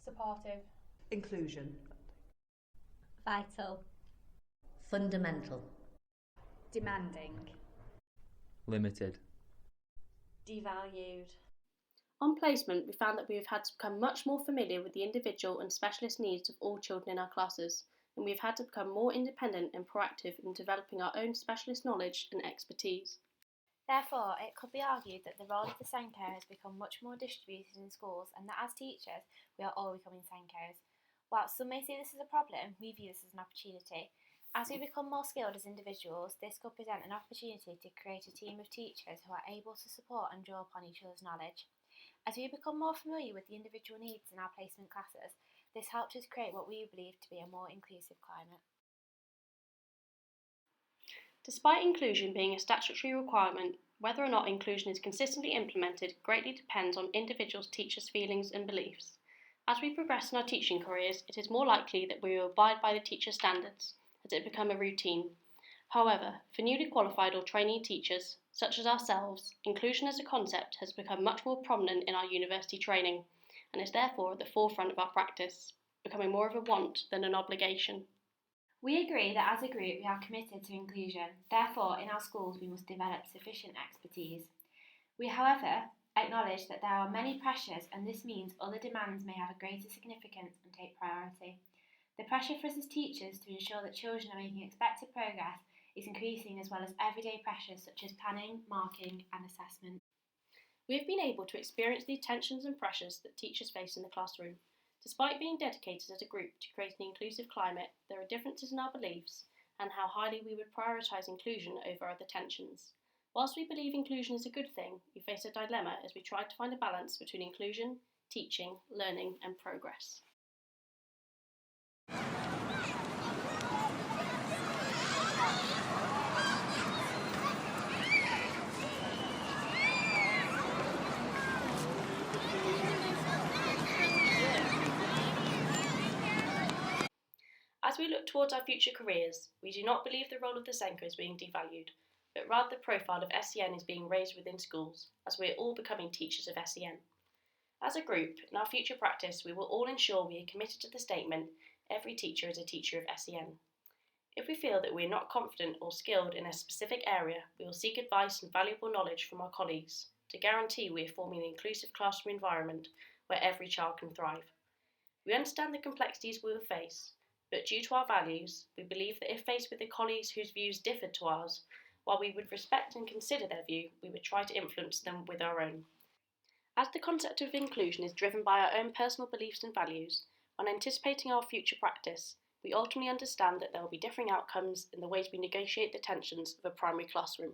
Supportive. Inclusion. Vital. Fundamental. Demanding. Limited. Devalued. On placement, we found that we have had to become much more familiar with the individual and specialist needs of all children in our classes, and we have had to become more independent and proactive in developing our own specialist knowledge and expertise. Therefore, it could be argued that the role of the Senko has become much more distributed in schools, and that as teachers, we are all becoming Senkos. Whilst some may see this as a problem, we view this as an opportunity. As we become more skilled as individuals, this could present an opportunity to create a team of teachers who are able to support and draw upon each other's knowledge. As we become more familiar with the individual needs in our placement classes, this helps us create what we believe to be a more inclusive climate. Despite inclusion being a statutory requirement, whether or not inclusion is consistently implemented greatly depends on individuals' teachers' feelings and beliefs. As we progress in our teaching careers, it is more likely that we will abide by the teacher standards, as it become a routine. However, for newly qualified or trainee teachers, such as ourselves, inclusion as a concept has become much more prominent in our university training, and is therefore at the forefront of our practice, becoming more of a want than an obligation. We agree that as a group we are committed to inclusion, therefore in our schools we must develop sufficient expertise. We, however, acknowledge that there are many pressures, and this means other demands may have a greater significance and take priority. The pressure for us as teachers to ensure that children are making expected progress is increasing, as well as everyday pressures such as planning, marking and assessment. We have been able to experience the tensions and pressures that teachers face in the classroom. Despite being dedicated as a group to create an inclusive climate, there are differences in our beliefs and how highly we would prioritise inclusion over other tensions. Whilst we believe inclusion is a good thing, we face a dilemma as we try to find a balance between inclusion, teaching, learning and progress. As we look towards our future careers, we do not believe the role of the Senko is being devalued, but rather the profile of SEN is being raised within schools, as we are all becoming teachers of SEN. As a group, in our future practice, we will all ensure we are committed to the statement, every teacher is a teacher of SEN. If we feel that we are not confident or skilled in a specific area, we will seek advice and valuable knowledge from our colleagues to guarantee we are forming an inclusive classroom environment where every child can thrive. We understand the complexities we will face, but due to our values, we believe that if faced with the colleagues whose views differed to ours, while we would respect and consider their view, we would try to influence them with our own. As the concept of inclusion is driven by our own personal beliefs and values, when anticipating our future practice, we ultimately understand that there will be differing outcomes in the ways we negotiate the tensions of a primary classroom.